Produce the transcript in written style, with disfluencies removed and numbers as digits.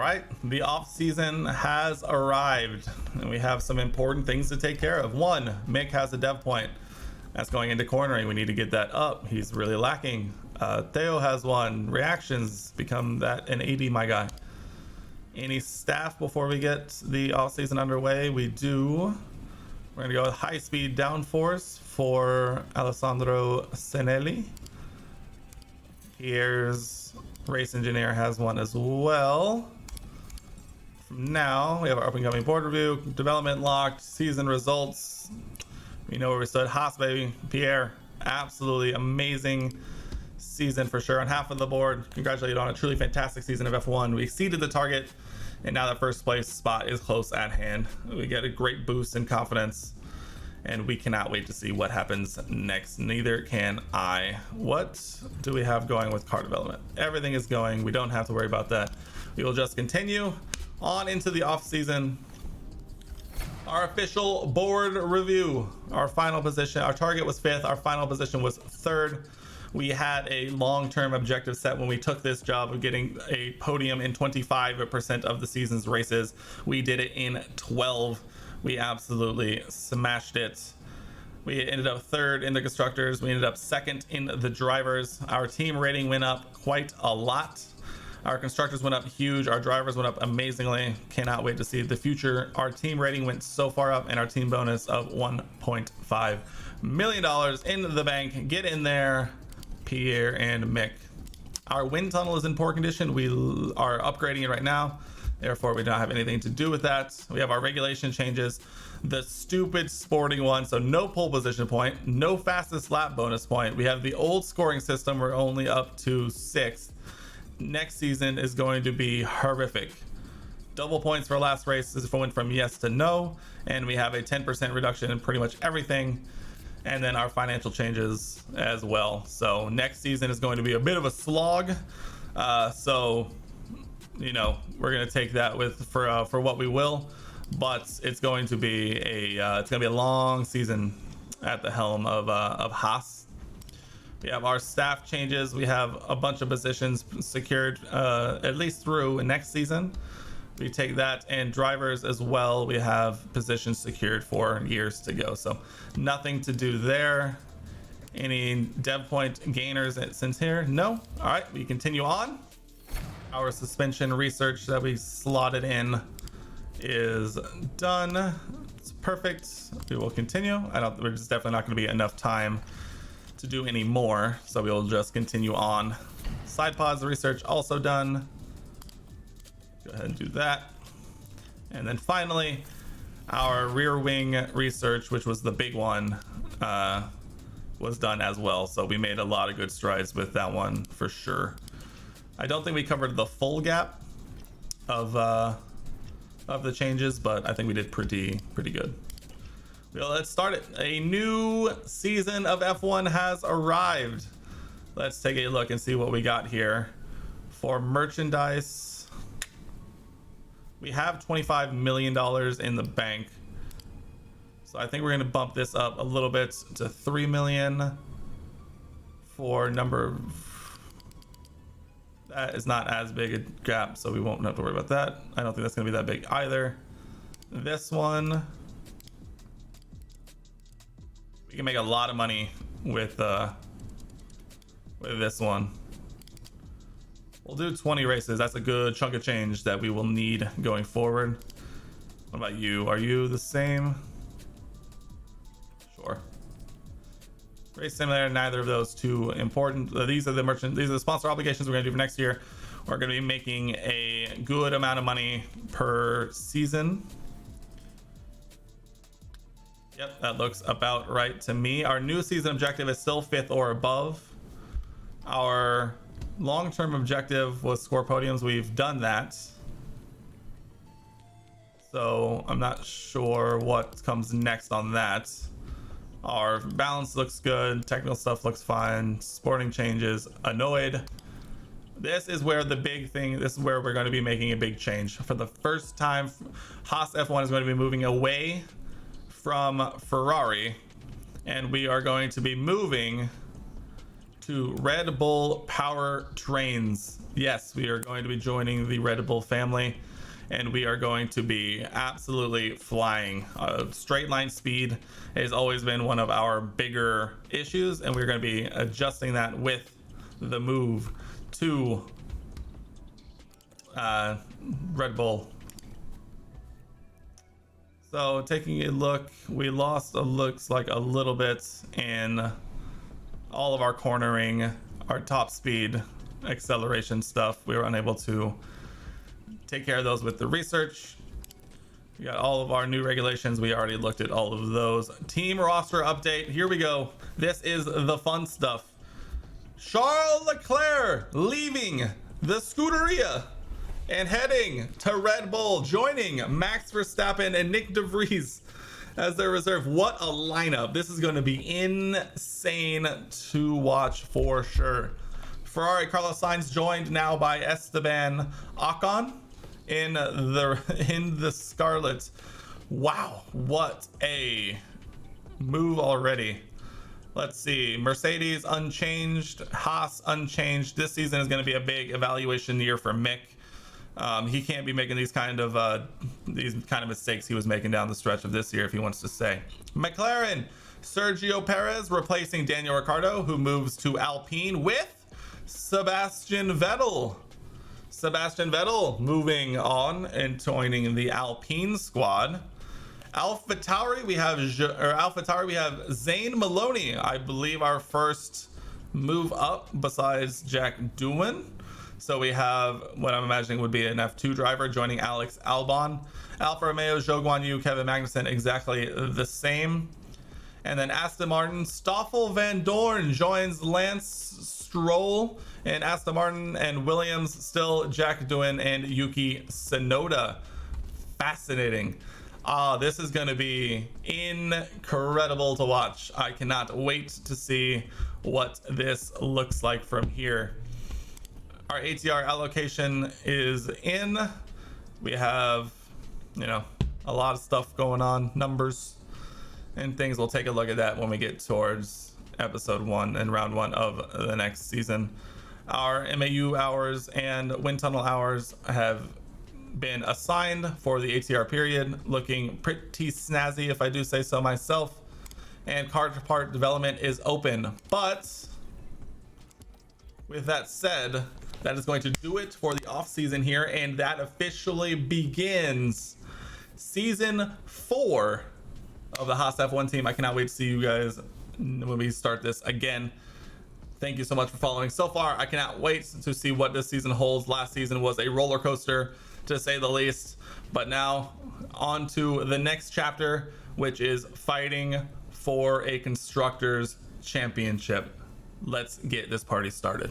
right, the off season has arrived and we have some important things to take care of. One, Mick has a dev point that's going into cornering. We need to get that up. He's really lacking. Theo has one. Reactions become that an 80, my guy. Any staff before we get the off season underway? We do. We're gonna go with high speed downforce for Alessandro Senelli. Here's race engineer has one as well. From now, we have our up and coming board review, development locked, season results. We know where we stood. Haas, baby. Pierre, absolutely amazing season for sure. On half of the board, congratulated on a truly fantastic season of F1. We exceeded the target, and now that first place spot is close at hand. We get a great boost in confidence, and we cannot wait to see what happens next. Neither can I. What do we have going with car development? Everything is going. We don't have to worry about that. We will just continue on into the off season. Our official board review. Our final position, our target was 5th. Our final position was 3rd. We had a long-term objective set when we took this job of getting a podium in 25% of the season's races. We did it in 12. We absolutely smashed it. We ended up 3rd in the constructors. We ended up 2nd in the drivers. Our team rating went up quite a lot. Our constructors went up huge. Our drivers went up amazingly. Cannot wait to see the future. Our team rating went so far up, and our team bonus of $1.5 million in the bank. Get in there, Pierre and Mick. Our wind tunnel is in poor condition. We are upgrading it right now. Therefore, we don't have anything to do with that. We have our regulation changes. The stupid sporting one. So no pole position point, no fastest lap bonus point. We have the old scoring system. We're only up to 6th. Next season is going to be horrific. Double points for last race is went from yes to no, and we have a 10% reduction in pretty much everything, and then our financial changes as well. So next season is going to be a bit of a slog. So you know, we're gonna take that with for what we will, but it's going to be a long season at the helm of Haas. We have our staff changes. We have a bunch of positions secured at least through next season. We take that, and drivers as well. We have positions secured for years to go. So nothing to do there. Any dev point gainers since here? No. All right, we continue on. Our suspension research that we slotted in is done. It's perfect. We will continue. There's definitely not going to be enough time to do any more, so we'll just continue on. Side pods research also done. Go ahead and do that. And then finally, our rear wing research, which was the big one, was done as well. So we made a lot of good strides with that one for sure. I don't think we covered the full gap of the changes, but I think we did pretty good. Well, let's start it. A new season of F1 has arrived. Let's take a look and see what we got here. For merchandise, we have $25 million in the bank. So I think we're gonna bump this up a little bit to 3 million for number. That is not as big a gap, so we won't have to worry about that. I don't think that's gonna be that big either. This one, we can make a lot of money with this one. We'll do 20 races. That's a good chunk of change that we will need going forward. What about you? Are you the same? Sure. Race simulator, neither of those too important. These are the sponsor obligations we're gonna do for next year. We're gonna be making a good amount of money per season. Yep, that looks about right to me. Our new season objective is still 5th or above. Our long-term objective was score podiums. We've done that. So I'm not sure what comes next on that. Our balance looks good. Technical stuff looks fine. Sporting changes, annoyed. This is where the big thing, this is where we're going to be making a big change. For the first time, Haas F1 is going to be moving away from Ferrari, and we are going to be moving to Red Bull Power Trains. Yes, we are going to be joining the Red Bull family, and we are going to be absolutely flying. Straight line speed has always been one of our bigger issues, and we're going to be adjusting that with the move to Red Bull. So taking a look, we lost looks like a little bit in all of our cornering, our top speed acceleration stuff. We were unable to take care of those with the research. We got all of our new regulations. We already looked at all of those. Team roster update. Here we go. This is the fun stuff. Charles Leclerc leaving the Scuderia and heading to Red Bull, joining Max Verstappen and Nick De Vries as their reserve. What a lineup. This is going to be insane to watch for sure. Ferrari, Carlos Sainz joined now by Esteban Ocon in the Scarlet. Wow, what a move already. Let's see, Mercedes unchanged, Haas unchanged. This season is going to be a big evaluation year for Mick. He can't be making these kind of mistakes he was making down the stretch of this year if he wants to stay. McLaren, Sergio Perez replacing Daniel Ricciardo, who moves to Alpine with Sebastian Vettel. Sebastian Vettel moving on and joining the Alpine squad. AlphaTauri, we have Zane Maloney, I believe our first move up besides Jack Doohan. So we have what I'm imagining would be an F2 driver joining Alex Albon. Alfa Romeo, Zhou Guanyu, Kevin Magnussen, exactly the same. And then Aston Martin, Stoffel Van Dorn joins Lance Stroll, and Aston Martin and Williams still Jack Doohan and Yuki Tsunoda. Fascinating. This is going to be incredible to watch. I cannot wait to see what this looks like from here. Our ATR allocation is in. We have, a lot of stuff going on, numbers and things. We'll take a look at that when we get towards episode 1 and round 1 of the next season. Our MAU hours and wind tunnel hours have been assigned for the ATR period, looking pretty snazzy if I do say so myself. And card part development is open. But with that said, that is going to do it for the off season here, and that officially begins season 4 of the Haas F1 team. I cannot wait to see you guys when we start this again. Thank you so much for following so far. I cannot wait to see what this season holds. Last season was a roller coaster, to say the least. But now on to the next chapter, which is fighting for a Constructors Championship. Let's get this party started.